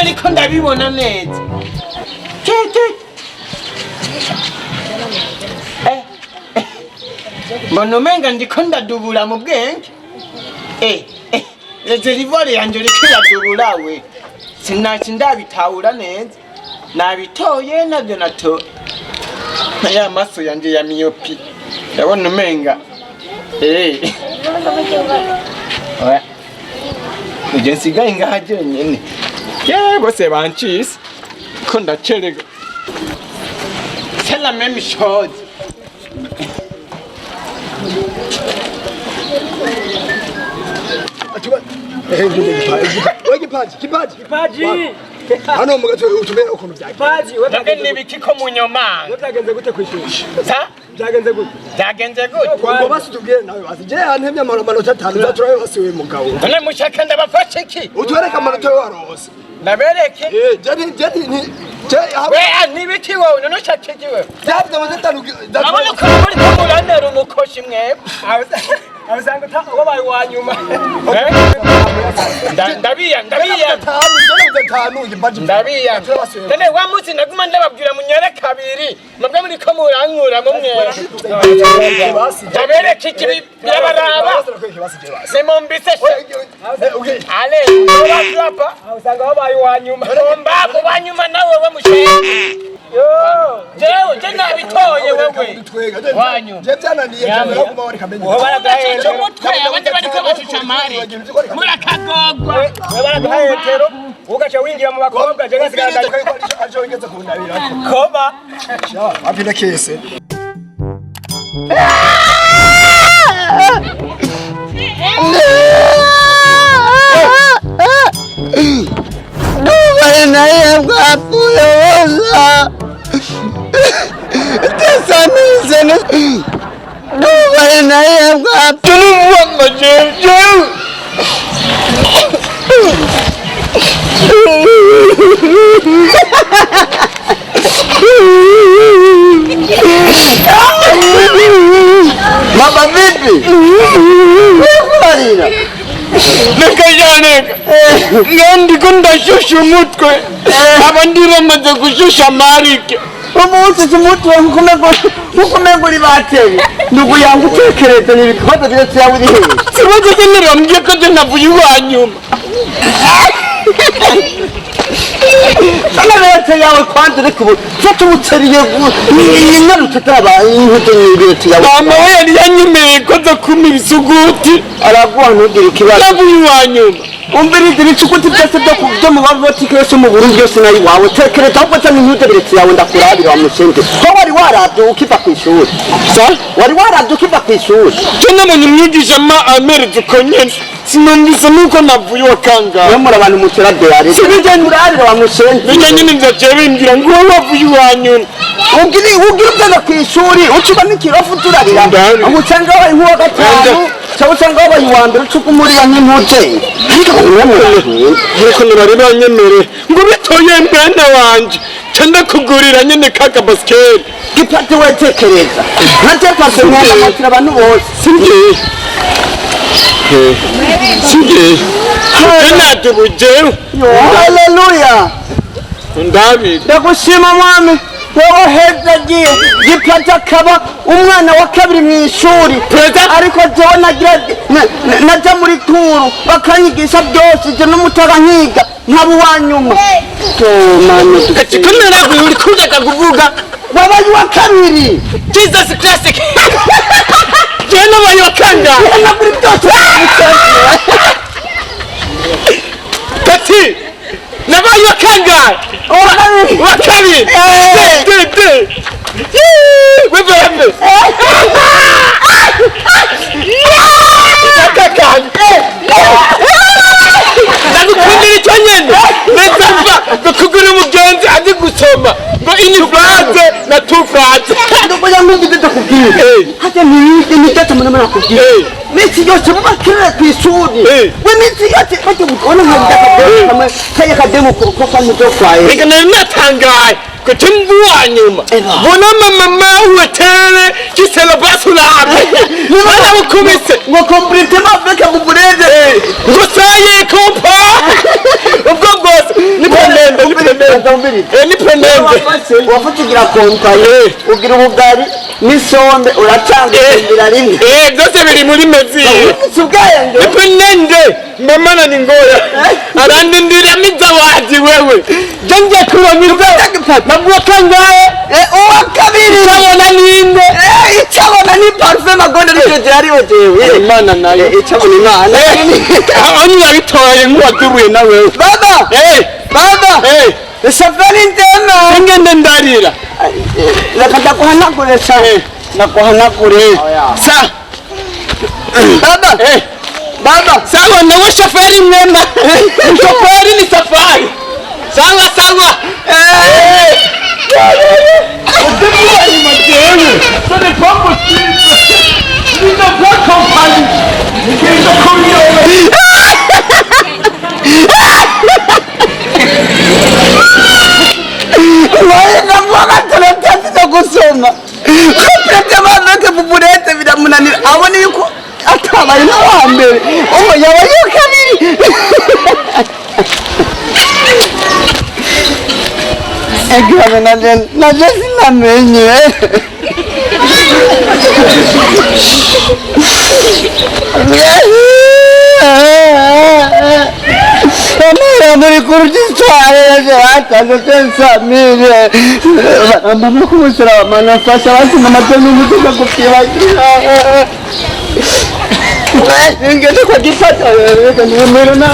ariko ndabibona neza. Mbona umenga ndiko ndadubura mu bwenge. Reservoir yanje riko iradubura we. Sinaki ndabitahura neza. Nabitoye navyo nato. Aya maso yanje ya myopi. Ndabona umenga. Oya. Uje nsigaye ngaha nyene. Bose bancise ko ndacerega. C'est la même chose. Kipaji. Hano mugato utubera ukuntu byake. Kipaji, wewe nibiki ko munyoma. Utagenze gute kwishusha? Sa? Byagenze gute? Ngo basitubwiye nawe basi. Je antemye amanota 5 zaturaye basiwe mugabo. None mushaka ndabafashe iki? Utwereka amanota warose. Nabereke? Nibiki wowe none ushaka iki wewe? Byabye amanota 5. Abona ko muri kumurandera umukoshi mwebwe. Abasanga wabaye wanyuma. Ndabiya. None wa munsi ndaguma ndababwira munyere kabiri. Mabwe muri ko murankura mu mwera. Ndabereke iki birabaraba. Simumbise. Ale, urapa. Abasanga wabaye wanyuma. Mbako wanyuma nawe we mushenzi. Jewe nabitoye wewe. Wanyu. Je byananiye kuba wari kamenye. Cyo mutwe abandi bariko bashuchamari. Murakagogwa. We baragahaye hetero. Ugacha wingira mu bakobwa je ngasigara aje wigeze kundabira. Koba. Apina kese. naye bwapuyoza tesanizene dubaye naye bwapulumwa majeje Mama vipi? Kumarira Nikajaneka Ngandi kunda shushu mutwe Abandi bamaze gushusha marike Umunsi simutwe mukumenguri bateye Ndugu yangu tekereza n'ibikoto byose yaburi he Sibaje kenera ko je navuye wanyuma Sana leta yawe kwanze rekubu Fata umuteriye Ingarutse taba inkoto n'ibireti yawe Mama we yari yanyemeye ko zo kuma ibisuguti Araguha ntugire ikibazo Navuye wanyuma Umbiriza ibisuguti byose byo mu bavotike yose mu Burundi yose nayi wawe tekereza ahubwo cyane n'ibireti yawe ndakurabira wa musenge Ko wari waravye ukiva kw'ishuri Wari waravye ukiva kw'ishuri Tena mu mwigisha ma amereze ko nyene Sinumvise nuko navuye wakanga Yo muri abantu mutera deare Sibije murarira wa musenge Bijya nyine nzaje bimbira ngo wavuye wanyuma Ugiri ugenda kw'ishuri ucuba n'ikirofu turarira Aho usanga wabaye nk'uwa gatanu Cyangwa usanga wabaye uwa mbere ucuka umurira nk'intuteye Niko nibari banyemere ngo bitoye mbene wanje Cyanda kugurira nyene kaka basket Gipati wetekereza Natepase mwanda matira abantu bose Sige Nade bujeru Hallelujah Ndabi Ndagushima mwami wowe hezagiye Gipati akaba umwana wa kabiri mu ishuri ariko jewe naja muri turu bakanyigisha byose je n'umutara nkiga nkaba uwanyuma Ati kumera gwe uri kujaga kuvuga wabaye wa kabiri Jesus Christ Jeno wabaye wa kanga na muri byose Kati nabaye wa kanga wa kabiri Wewe na tufrate ndokoya ngumvise ndakubwira hata nigata mwana nakubwira misi yose mubakirira kw'ishuri we misi yose bajya gukona nk'agakademo kaya kademo ko kamuto kwaye reka nari natangaye ko timbuwa nyuma bona mama wetele kisela basulabe mwana bukumise ngo complètement avec vous burende ngo saye kompa ubwo bwose ni prendende ni prendende wafatigira kompaye ugira ubugari n'isombe uracanga kugira rimwe byose biri muri mezi subwayenge ni prendende mama ni ngoya arandindira mizawaji wewe jonge kuromirwa nabwo kangaye uwa kabiri cyabona ninde icyabona ni Parfait magonda nicyo cyari wewe imana nayo icyabona imana aho nyabitoye nk'uwaduruye nawe baba baba safari ndema ngende ndarira reka ndakuhanagure sa ndakuhanagure sa baba baba sawa nawe shoferi mwema shoferi ni safari sawa sawa gusoma complètement avec vous burete biramunanira abone yuko atabaye no wa mbere uwo yabaye kabiri egame naje sinamenye muri kurudisware akaza tensamire mama kumusura manafasha basi namatoni umutima kukibagira ngeze kwa gifata reka nimero na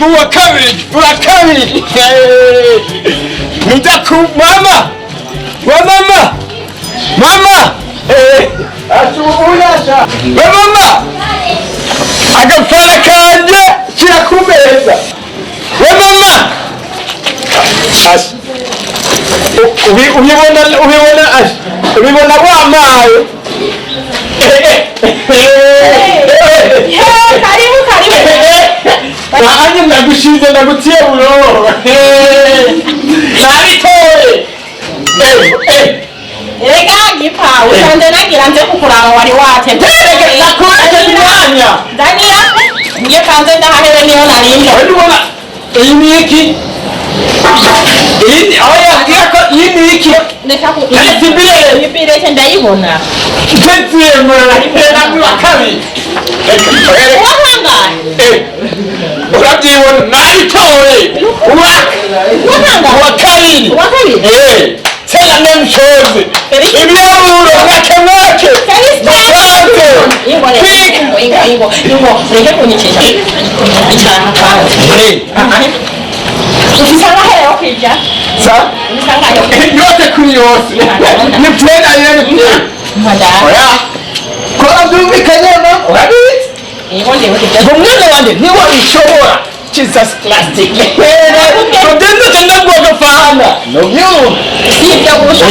Buwa kabiri Njaku mama ashubuyasha we mama agafana kanje kirakumeza we mama ubibona wamaye Anye nagushize ndagutiye buro nabitoye Ega gipa usande nagira nze kukuraba wari wate nakora mwanya Dania ngiye kanze ndahahewe niyo narinda ubona iyi ni iki iyi oya ngiyako iyi ni iki ndashaka Sibire ibire ndayibona Tetiye mwana na mwa kabiri Wahanga Urabyibona nabitoye Uwa kabiri c'est la même chose ibiharuro mwake reke kunyicisha icara kwanza usanga hero kija yose kuri yose ni plena yene oya ko abyumvikanye no urabizi umwana wanje niwo ishobora Jesus plastic Kodendo tenda kwa fahana no you sibyo gusa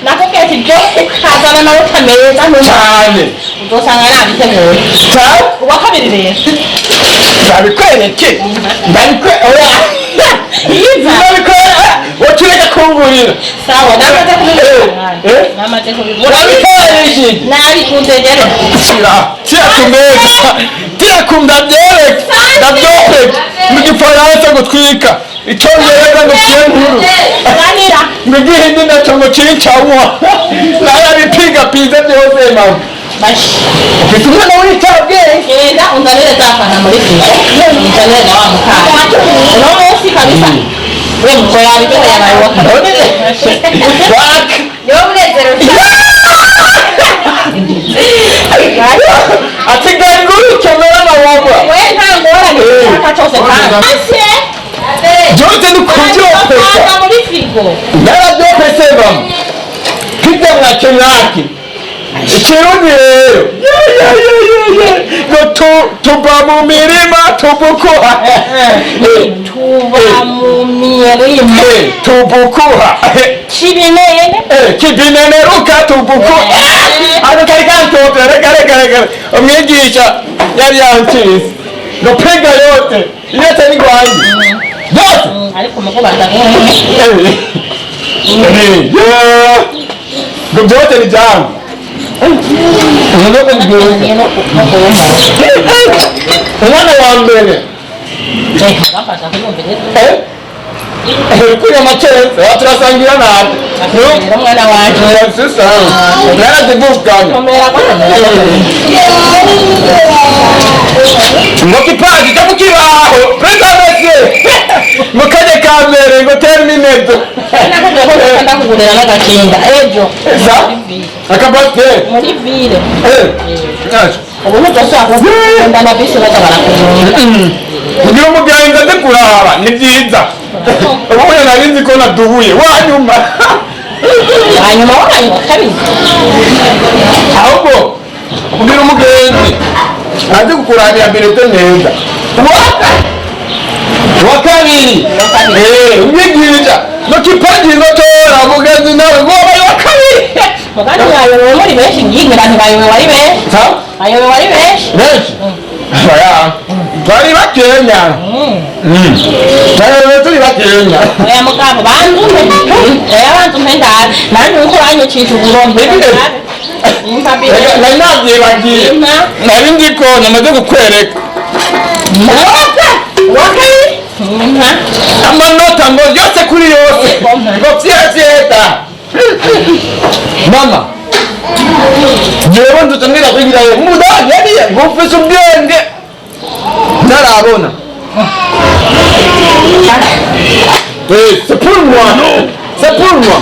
nakubwiye ati byo ukazana nawe utameza cyane udosanga nabiteguye uwa kabiri rero ndabikwereke oya ndabikwereke watureka kungurira sawa namaze kubibona namaze kubibona urabikwereke nabikunze rero tira kumeza tira kumdabyereke ndabyereke mu gifaransa gutwika icyongereza ngo kiyenkuru ngigihindi nacyo ngo kiricamwa narabipiga piza byose mama ufite umwana w'icyabwenge genda unzanire zafana muri frigo unzanire na wa mukara uno munsi kabisa we mko yabitoye yabaye wa kabiri yo munezero ati ganguru cyomera na wa chose kandi byose ni kubyopesa muri frigo narabyopese bamwe kijya mwake mwake ikirundi rero ngo tuba mu mirima tubukuha tuba mu mirima tubukuha kibinene ruka tubukuha ano kari kantopera kare umwigisha yari yantize ngo pega yote yote ni gwanyi yote ariko mukubaza ngo byote ni jangu umwana wa mbere kuri amaceza turasangira nabi umwana wanje narazivuganya ngo kipaji kamukibaho presidente ngo kaje kamere ngo termineto ndakugurira n'agakinga ejo akabate muri ville ubu ntuzashaka kugenda na bisi baza barakugurira kugira umugenzi aze kuraba ni byiza ubu nari nzi ko naduhuye wanyuma wanyuma kabiri ahubwo kugira umugenzi aze kukuranira birete neza wa kabiri umwigisha no kipaji no tora mugenzi nawe wowe wa kabiri mugani wayobewe muri benshi ngingira ntibayobewe wari benshi bayobewe wari benshi bari bakenya bayobewe turi bakenya oya mugabo banzume ndari nari nuko banyicisha uburongo nari nabyibagiye nari nzi ko namaze kukwereka amanota ngo yose kuri yose ngo vyeta mama jewe ndutumira kugira ngo mudani yariye ngo ufise ubwenge ntarabona c'est pour moi non c'est pour moi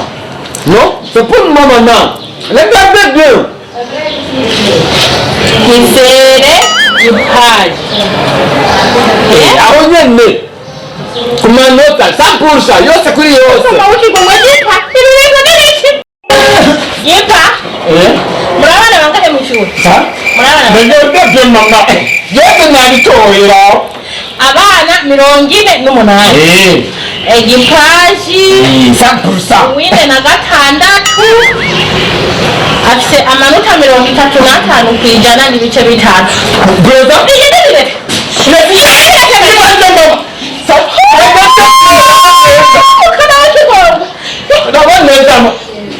non c'est pour moi maintenant regardez bien Kisere Kipaji aho nyene ku manota 100% yose kuri yose Yipa murabana bangane mu ishuri murabana byo mama yose nabitohera abana 48 Kipaji 100% wine na gatandatu afise amanota 35 kwijana n'ibice bitanu brother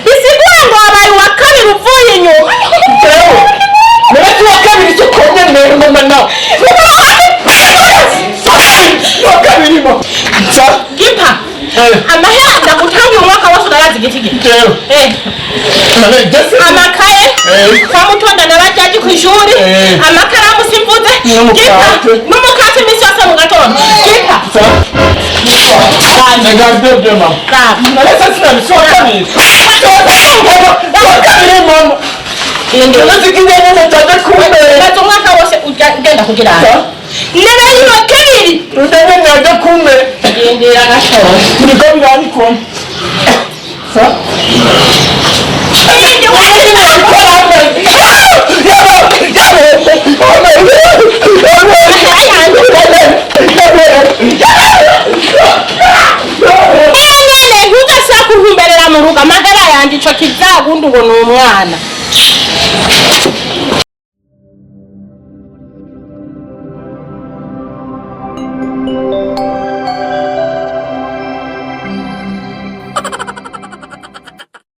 bisigura ngo abaye wa kabiri uvuye inyuma Mwenye wa kabiri cyo konye mbere mama nawe wakabiri mo Gipa amahera ndagutanga umwaka wose urayazi giti amakaye kamutonda n'abajaji ku ishuri amakaramu simvuze Gipa n'umukate imisi yose mu gatondo Gipa Nagazde mama nalesa sina bisokani wakabiri mama Nasikize nene tate kumbe Nazo umwaka wose ugenda kugira Nene yiwa kabiri Udene nade kumbe Gendera gashoro Niko birani ko Sa Ende wese Nene hugasa kuhumberera mu rugo amagara yanje ico kizagundu ngo ni umwana